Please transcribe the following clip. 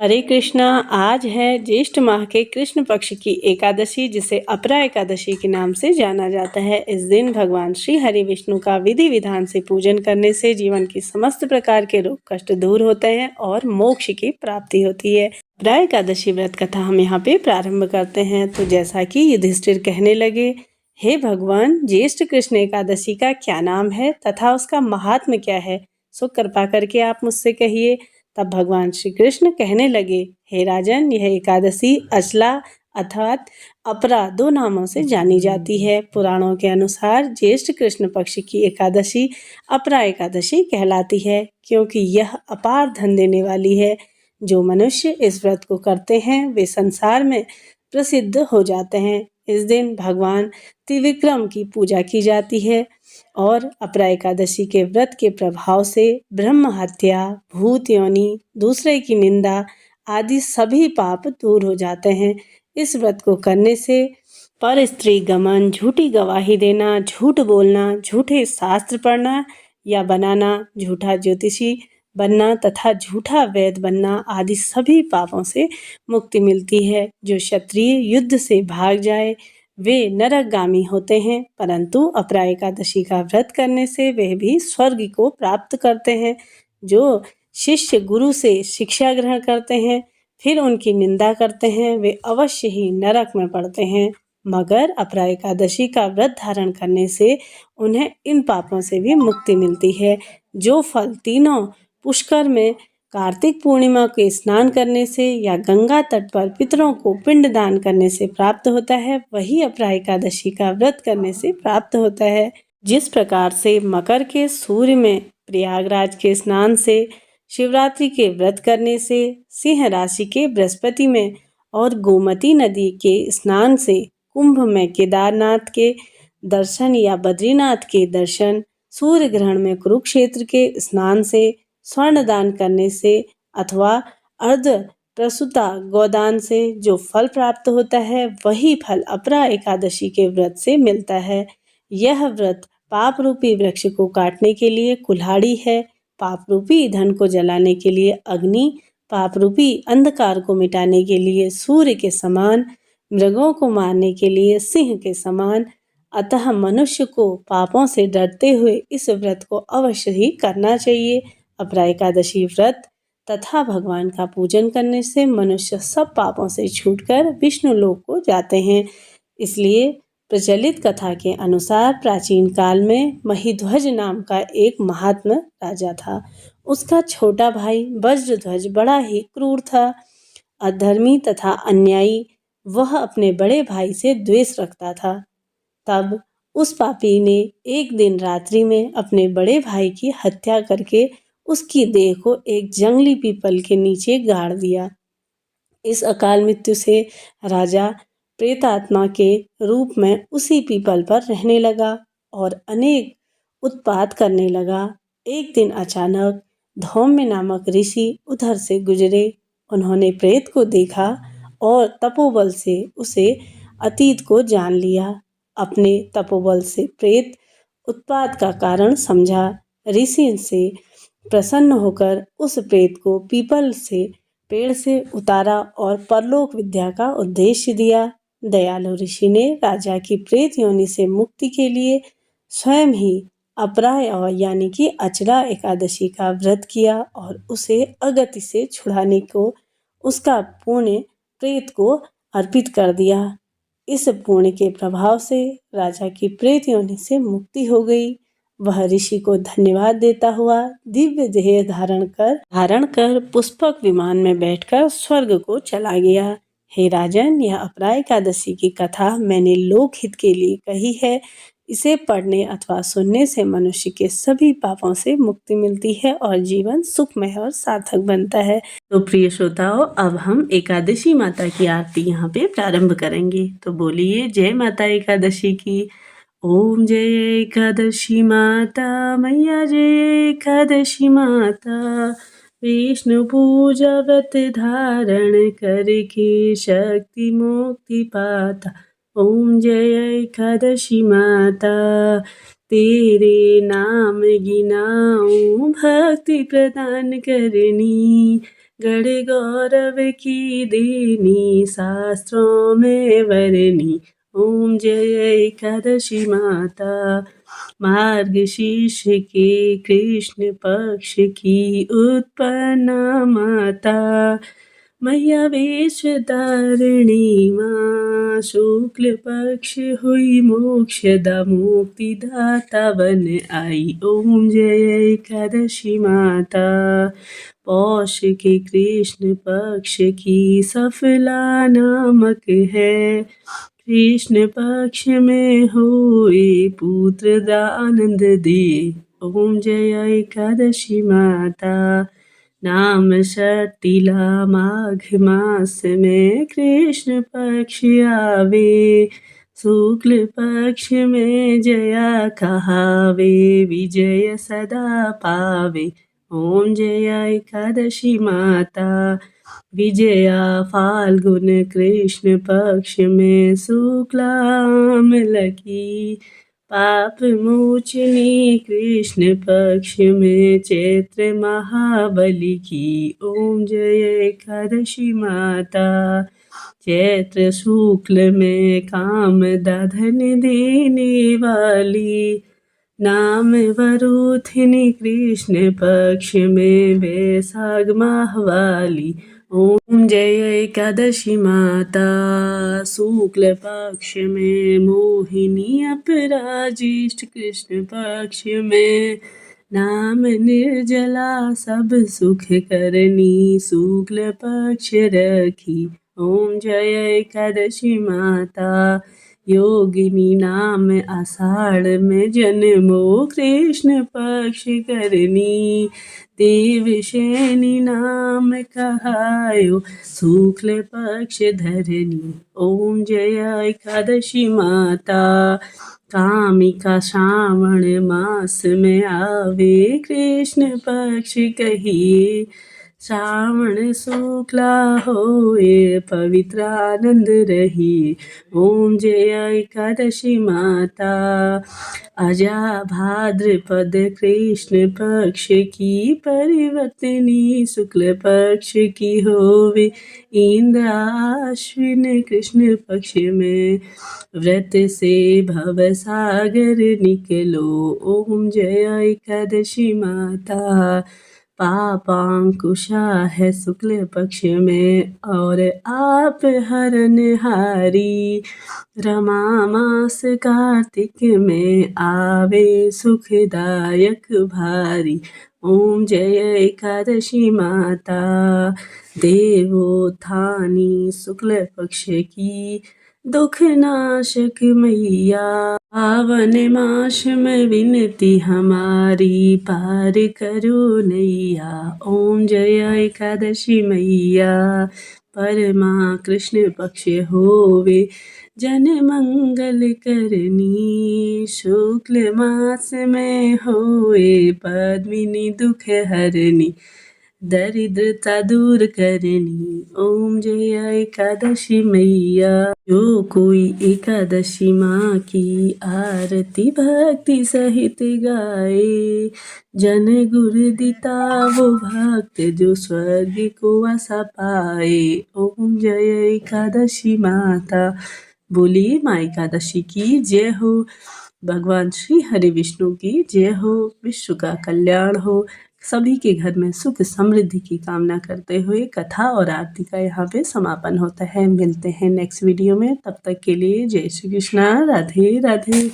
हरे कृष्णा। आज है ज्येष्ठ माह के कृष्ण पक्ष की एकादशी, जिसे अपरा एकादशी के नाम से जाना जाता है। इस दिन भगवान श्री हरि विष्णु का विधि विधान से पूजन करने से जीवन की समस्त प्रकार के रोग कष्ट दूर होते हैं और मोक्ष की प्राप्ति होती है। अपरा एकादशी व्रत कथा हम यहाँ पे प्रारंभ करते हैं। तो जैसा कि युधिष्ठिर कहने लगे, हे भगवान, ज्येष्ठ कृष्ण एकादशी का क्या नाम है तथा उसका महात्म्य क्या है, सो कृपा करके आप मुझसे कहिए। तब भगवान श्री कृष्ण कहने लगे, हे राजन, यह एकादशी अचला अर्थात अपरा दो नामों से जानी जाती है। पुराणों के अनुसार ज्येष्ठ कृष्ण पक्ष की एकादशी अपरा एकादशी कहलाती है, क्योंकि यह अपार धन देने वाली है। जो मनुष्य इस व्रत को करते हैं वे संसार में प्रसिद्ध हो जाते हैं। इस दिन भगवान त्रिविक्रम की पूजा की जाती है और अपरा एकादशी के व्रत के प्रभाव से ब्रह्म हत्या, भूत योनि, दूसरे की निंदा आदि सभी पाप दूर हो जाते हैं। इस व्रत को करने से पर स्त्री गमन, झूठी गवाही देना, झूठ बोलना, झूठे शास्त्र पढ़ना या बनाना, झूठा ज्योतिषी बनना तथा झूठा वैद्य बनना आदि सभी पापों से मुक्ति मिलती है। जो क्षत्रिय युद्ध से भाग जाए वे नरकगामी होते हैं, परंतु अपरा एकादशी का व्रत करने से वे भी स्वर्ग को प्राप्त करते हैं। जो शिष्य गुरु से शिक्षा ग्रहण करते हैं फिर उनकी निंदा करते हैं, वे अवश्य ही नरक में पड़ते हैं। मगर अपरा एकादशी का व्रत धारण करने से उन्हें इन पापों से भी मुक्ति मिलती है। जो फल तीनों पुष्कर में कार्तिक पूर्णिमा के स्नान करने से या गंगा तट पर पितरों को पिंड दान करने से प्राप्त होता है, वही अपरा एकादशी का व्रत करने से प्राप्त होता है। जिस प्रकार से मकर के सूर्य में, प्रयागराज के स्नान से, शिवरात्रि के व्रत करने से, सिंह राशि के बृहस्पति में और गोमती नदी के स्नान से, कुंभ में केदारनाथ के दर्शन या बद्रीनाथ के दर्शन, सूर्य ग्रहण में कुरुक्षेत्र के स्नान से, स्वर्ण दान करने से अथवा अर्ध प्रसूता गोदान से जो फल प्राप्त होता है, वही फल अपरा एकादशी के व्रत से मिलता है। यह व्रत पाप रूपी वृक्ष को काटने के लिए कुल्हाड़ी है, पाप रूपी धन को जलाने के लिए अग्नि, पाप रूपी अंधकार को मिटाने के लिए सूर्य के समान, मृगों को मारने के लिए सिंह के समान। अतः मनुष्य को पापों से डरते हुए इस व्रत को अवश्य ही करना चाहिए। अपरा एकादशी व्रत तथा भगवान का पूजन करने से मनुष्य सब पापों से छूटकर विष्णु लोक को जाते हैं। इसलिए प्रचलित कथा के अनुसार प्राचीन काल में महिध्वज नाम का एक महात्मा राजा था। उसका छोटा भाई वज्रध्वज बड़ा ही क्रूर था, अधर्मी तथा अन्यायी। वह अपने बड़े भाई से द्वेष रखता था। तब उस पापी ने एक दिन रात्रि में अपने बड़े भाई की हत्या करके उसकी देह को एक जंगली पीपल के नीचे गाड़ दिया। इस अकाल मृत्यु से राजा प्रेतात्मा के रूप में उसी पीपल पर रहने लगा और अनेक उत्पात करने लगा। एक दिन अचानक धौम्य नामक ऋषि उधर से गुजरे। उन्होंने प्रेत को देखा और तपोबल से उसे अतीत को जान लिया। अपने तपोबल से प्रेत उत्पात का कारण समझा। ऋषि से प्रसन्न होकर उस प्रेत को पीपल से पेड़ से उतारा और परलोक विद्या का उद्देश्य दिया। दयालु ऋषि ने राजा की प्रेत योनि से मुक्ति के लिए स्वयं ही अपरा यानी कि अचला एकादशी का व्रत किया और उसे अगति से छुड़ाने को उसका पुण्य प्रेत को अर्पित कर दिया। इस पुण्य के प्रभाव से राजा की प्रेत योनि से मुक्ति हो गई। वह ऋषि को धन्यवाद देता हुआ दिव्य देह धारण कर पुष्पक विमान में बैठकर स्वर्ग को चला गया। हे राजन, यह अपरा एकादशी की कथा मैंने लोकहित के लिए कही है। इसे पढ़ने अथवा सुनने से मनुष्य के सभी पापों से मुक्ति मिलती है और जीवन सुखमय और सार्थक बनता है। तो प्रिय श्रोताओ, अब हम एकादशी माता की आरती यहाँ पे प्रारंभ करेंगे। तो बोलिए जय माता एकादशी की। ओम जय एकादशी माता मैया, जय एकादशी माता। विष्णु पूजा व्रत धारण करके शक्ति मुक्ति पाता। ओम जय एकादशी माता, तेरे नाम गिनाऊं भक्ति प्रदान करनी। गढ़ गौरव की देनी शास्त्रों में वर्णी। ओम जय एकादशी माता। मार्गशीर्ष के कृष्ण पक्ष की उत्पन्ना माता। मैया वेश धारिणी माँ। शुक्ल पक्ष हुई मोक्षदा मुक्तिदाता बन आई। ओम जय एकादशी माता। पौष के कृष्ण पक्ष की सफला नामक है। कृष्ण पक्ष में हुए पुत्र दानंद दे। ओम जय एकादशी माता। नाम षष्ठीला माघ मास में कृष्ण पक्ष आवे। शुक्ल पक्ष में जया कहावे। विजय सदा पावे। ओम जय एकादशी माता। विजया फाल्गुन कृष्ण पक्ष में शुक्लाम लकी। पाप मोचनी कृष्ण पक्ष में चैत्र महाबली की। ओम जय एकादशी माता। चैत्र शुक्ल में काम धन देने वाली। नाम वरुथिनी कृष्ण पक्ष में वैशाख माह वाली। ओम जय एकादशी माता। शुक्ल पक्ष में मोहिनी अपराजिष्ट कृष्ण पक्ष में। नाम निर्जला सब सुख करनी शुक्ल पक्ष रखी। ओम जय एकादशी माता। योगिनी नाम आषाढ़ में जन्मो कृष्ण पक्ष करनी। देवशैनी नाम कहायो शुक्ल पक्ष धरनी। ओम जय एकादशी माता। कामिका श्रावण मास में आवे कृष्ण पक्ष कहिए। श्रावण शुक्ला होए पवित्र आनंद रहिए। ओम जय एकादशी माता। अजा भाद्रपद कृष्ण पक्ष की परिवर्तनी शुक्ल पक्ष की होवे। इंद्र आश्विन कृष्ण पक्ष में व्रत से भव सागर निकलो। ओम जय एकादशी माता। पापांकुशा है शुक्ल पक्ष में और आप हरनहारी। रमा मास कार्तिक में आवे सुखदायक भारी। ओम जय एकादशी माता। देवोत्थानी शुक्ल पक्ष की दुख नाशक मैया। पावन मास में विनती हमारी पार करो नैया। ओम जय एकादशी मैया। परमा कृष्ण पक्ष होवे जन मंगल करनी। शुक्ल मास में होए पद्मिनी दुख हरनी। दरिद्रता दूर करनी। ओम जय एकादशी मैया। जो कोई एकादशी माँ की आरती भक्ति सहित गाए। जन गुरु दिता वो भक्त जो स्वर्ग को आशा पाए। ओम जय एकादशी माता। बोलिए माँ एकादशी की जय हो। भगवान श्री हरि विष्णु की जय हो। विश्व का कल्याण हो। सभी के घर में सुख समृद्धि की कामना करते हुए कथा और आरती का यहाँ पे समापन होता है। मिलते हैं नेक्स्ट वीडियो में, तब तक के लिए जय श्री कृष्णा। राधे राधे।